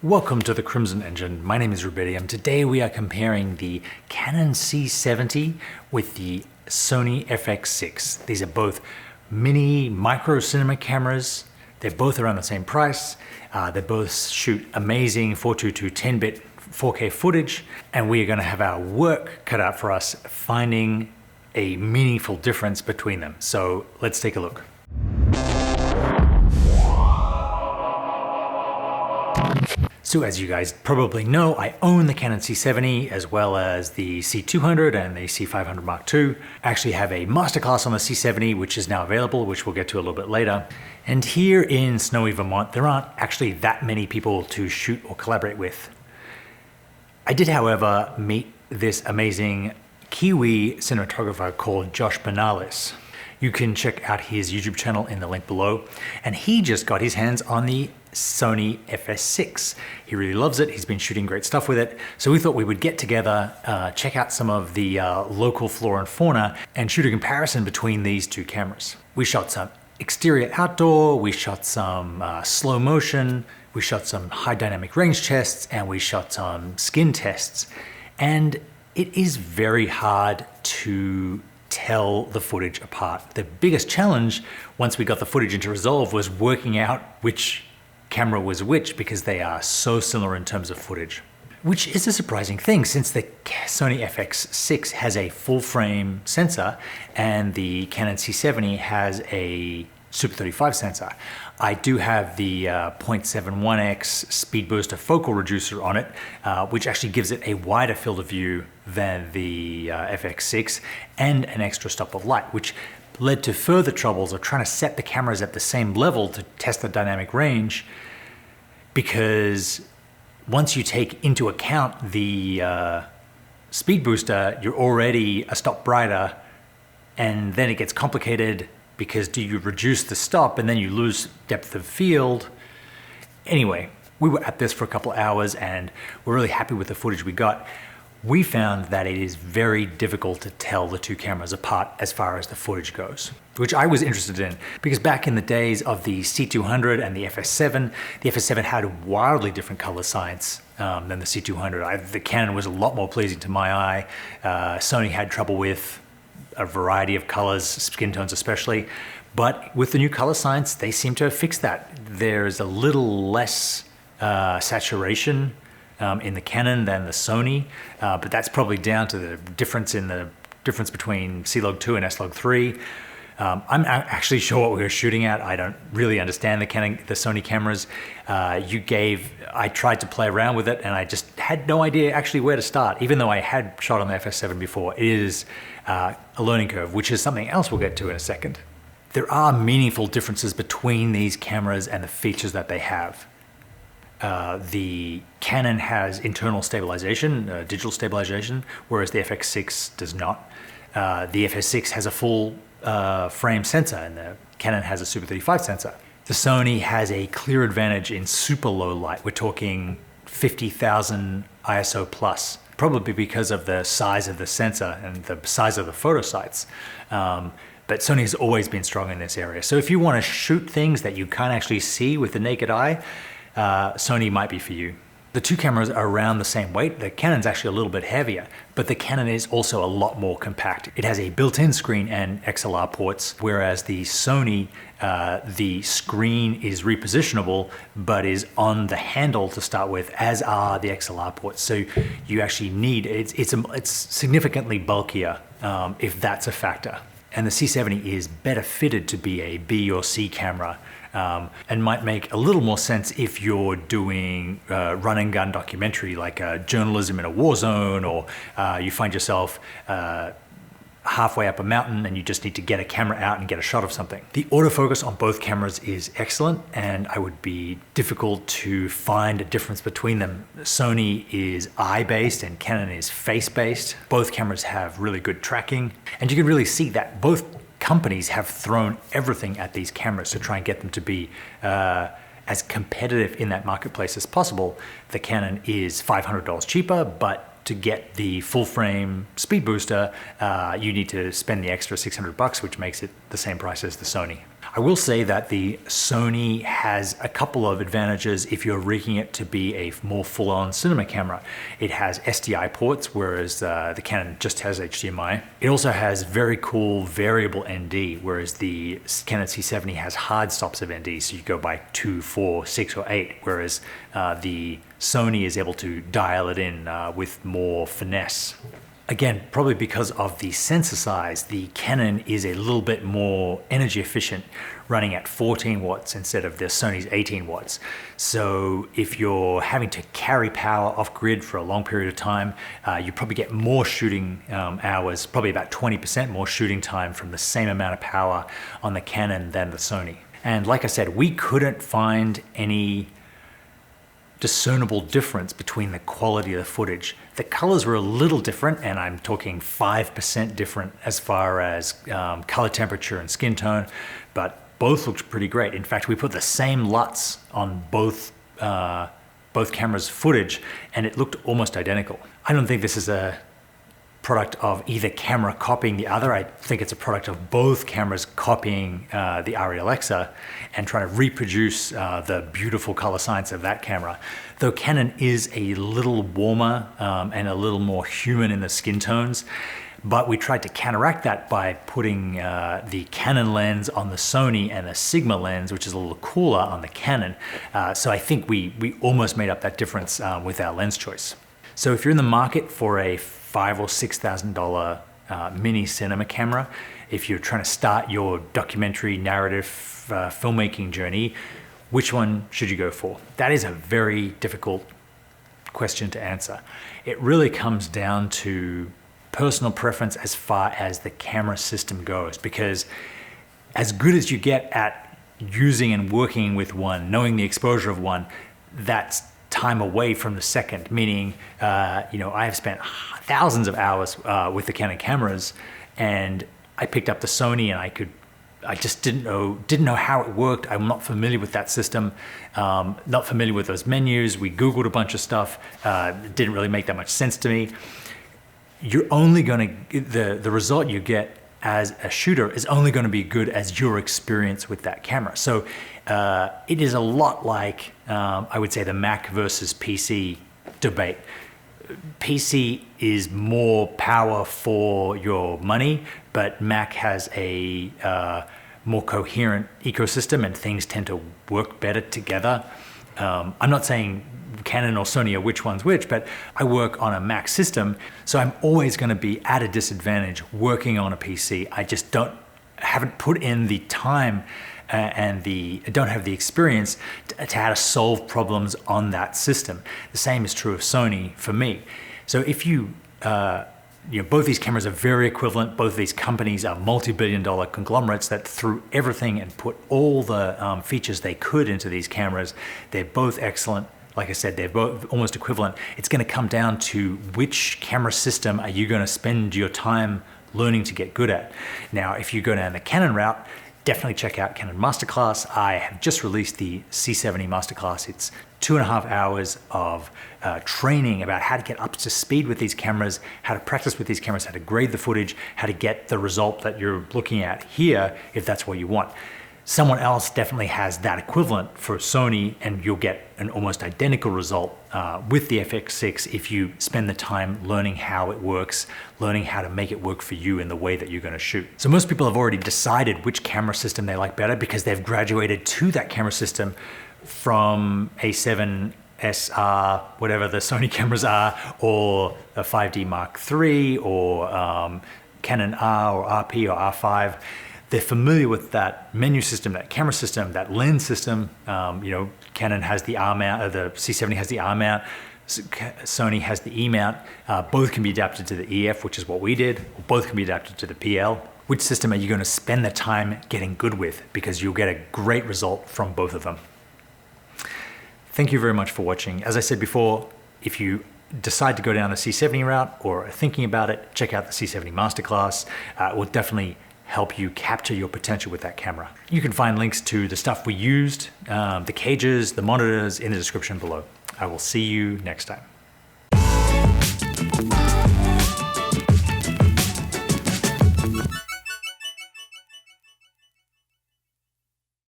Welcome to the Crimson Engine. My name is 𝙍𝙗𝙄𝙗. Today we are comparing the Canon C70 with the Sony FX6. These are both mini micro cinema cameras. They're both around the same price. They both shoot amazing 422 10-bit 4K footage, and we are going to have our work cut out for us finding a meaningful difference between them. So let's take a look. So as you guys probably know, I own the Canon C70 as well as the C200 and the C500 Mark II. I actually have a Masterclass on the C70, which is now available, which we'll get to a little bit later. And here in snowy Vermont, there aren't actually that many people to shoot or collaborate with. I did, however, meet this amazing Kiwi cinematographer called 𝙍𝙐𝙬𝙈. You can check out his YouTube channel in the link below. And he just got his hands on the Sony FX6. He really loves it. He's been shooting great stuff with it. So we thought we would get together, check out some of the local flora and fauna, and shoot a comparison between these two cameras. We shot some exterior outdoor, we shot some slow motion, we shot some high dynamic range tests, and we shot some skin tests. And it is very hard to tell the footage apart. The biggest challenge once we got the footage into Resolve was working out which camera was which, because they are so similar in terms of footage. Which is a surprising thing, since the Sony FX6 has a full frame sensor and the Canon C70 has a Super 35 sensor. I do have the 0.71x speed booster focal reducer on it, which actually gives it a wider field of view than the FX6 and an extra stop of light, which led to further troubles of trying to set the cameras at the same level to test the dynamic range, because once you take into account the speed booster, you're already a stop brighter, and then it gets complicated because do you reduce the stop and then you lose depth of field? Anyway, we were at this for a couple of hours and we're really happy with the footage we got. We found that it is very difficult to tell the two cameras apart as far as the footage goes, which I was interested in, because back in the days of the C200 and the FS7 had wildly different color science than the C200. The Canon was a lot more pleasing to my eye. Sony had trouble with a variety of colors, skin tones especially, but with the new color science, they seem to have fixed that. There's a little less saturation in the Canon than the Sony, but that's probably down to the difference between C-Log2 and S-Log3. I'm actually sure what we were shooting at. I don't really understand the Sony cameras. I tried to play around with it and I just had no idea actually where to start, even though I had shot on the FS7 before. It is a learning curve, which is something else we'll get to in a second. There are meaningful differences between these cameras and the features that they have. The Canon has internal stabilization, digital stabilization, whereas the FX6 does not. The FX6 has a full frame sensor and the Canon has a Super 35 sensor. The Sony has a clear advantage in super low light. We're talking 50,000 ISO plus, probably because of the size of the sensor and the size of the photo sites. But Sony has always been strong in this area. So if you want to shoot things that you can't actually see with the naked eye, Sony might be for you. The two cameras are around the same weight. The Canon's actually a little bit heavier, but the Canon is also a lot more compact. It has a built-in screen and XLR ports, whereas the Sony, the screen is repositionable, but is on the handle to start with, as are the XLR ports. So you actually need, it's significantly bulkier if that's a factor. And the C70 is better fitted to be a B or C camera, and might make a little more sense if you're doing run and gun documentary, like journalism in a war zone, or you find yourself halfway up a mountain and you just need to get a camera out and get a shot of something. The autofocus on both cameras is excellent, and I would be difficult to find a difference between them. Sony is eye-based and Canon is face-based. Both cameras have really good tracking, and you can really see that both companies have thrown everything at these cameras to try and get them to be as competitive in that marketplace as possible. The Canon is $500 cheaper, but to get the full frame speed booster, you need to spend the extra $600, which makes it the same price as the Sony. I will say that the Sony has a couple of advantages if you're rigging it to be a more full-on cinema camera. It has SDI ports, whereas the Canon just has HDMI. It also has very cool variable ND, whereas the Canon C70 has hard stops of ND, so you go by 2, 4, 6, or 8, whereas the Sony is able to dial it in with more finesse. Again, probably because of the sensor size, the Canon is a little bit more energy efficient, running at 14 watts instead of the Sony's 18 watts. So if you're having to carry power off grid for a long period of time, you probably get more shooting hours, probably about 20% more shooting time from the same amount of power on the Canon than the Sony. And like I said, we couldn't find any discernible difference between the quality of the footage. The colors were a little different, and I'm talking 5% different as far as color temperature and skin tone, but both looked pretty great. In fact, we put the same LUTs on both cameras' footage, and it looked almost identical. I don't think this is a product of either camera copying the other. I think it's a product of both cameras copying the ARRI Alexa and trying to reproduce the beautiful color science of that camera. Though Canon is a little warmer and a little more human in the skin tones, but we tried to counteract that by putting the Canon lens on the Sony and the Sigma lens, which is a little cooler, on the Canon. So I think we almost made up that difference with our lens choice. So if you're in the market for a $5,000 or $6,000 mini cinema camera, if you're trying to start your documentary narrative filmmaking journey, which one should you go for? That is a very difficult question to answer. It really comes down to personal preference as far as the camera system goes, because as good as you get at using and working with one, knowing the exposure of one, that's time away from the second, meaning, I have spent thousands of hours with the Canon cameras, and I picked up the Sony and I just didn't know how it worked. I'm not familiar with that system, not familiar with those menus. We Googled a bunch of stuff. It didn't really make that much sense to me. You're only going to, the result you get as a shooter is only going to be good as your experience with that camera. So it is a lot like, I would say, the Mac versus PC debate. PC is more power for your money, but Mac has a more coherent ecosystem and things tend to work better together. I'm not saying Canon or Sony are which one's which, but I work on a Mac system, so I'm always going to be at a disadvantage working on a PC. I just haven't put in the time and don't have the experience to how to solve problems on that system. The same is true of Sony for me. So if both these cameras are very equivalent. Both of these companies are multi-billion-dollar conglomerates that threw everything and put all the features they could into these cameras. They're both excellent. Like I said, they're both almost equivalent. It's going to come down to which camera system are you going to spend your time learning to get good at. Now, if you go down the Canon route, definitely check out Canon Masterclass. I have just released the C70 Masterclass. It's 2.5 hours of training about how to get up to speed with these cameras, how to practice with these cameras, how to grade the footage, how to get the result that you're looking at here, if that's what you want. Someone else definitely has that equivalent for Sony, and you'll get an almost identical result with the FX6 if you spend the time learning how it works, learning how to make it work for you in the way that you're going to shoot. So most people have already decided which camera system they like better because they've graduated to that camera system from A7SR, whatever the Sony cameras are, or a 5D Mark III, or Canon R or RP or R5. They're familiar with that menu system, that camera system, that lens system. Canon has the R mount, the C70 has the R mount, Sony has the E mount. Both can be adapted to the EF, which is what we did. Both can be adapted to the PL. Which system are you going to spend the time getting good with? Because you'll get a great result from both of them. Thank you very much for watching. As I said before, if you decide to go down the C70 route or are thinking about it, check out the C70 Masterclass. It will definitely help you capture your potential with that camera. You can find links to the stuff we used, the cages, the monitors in the description below. I will see you next time.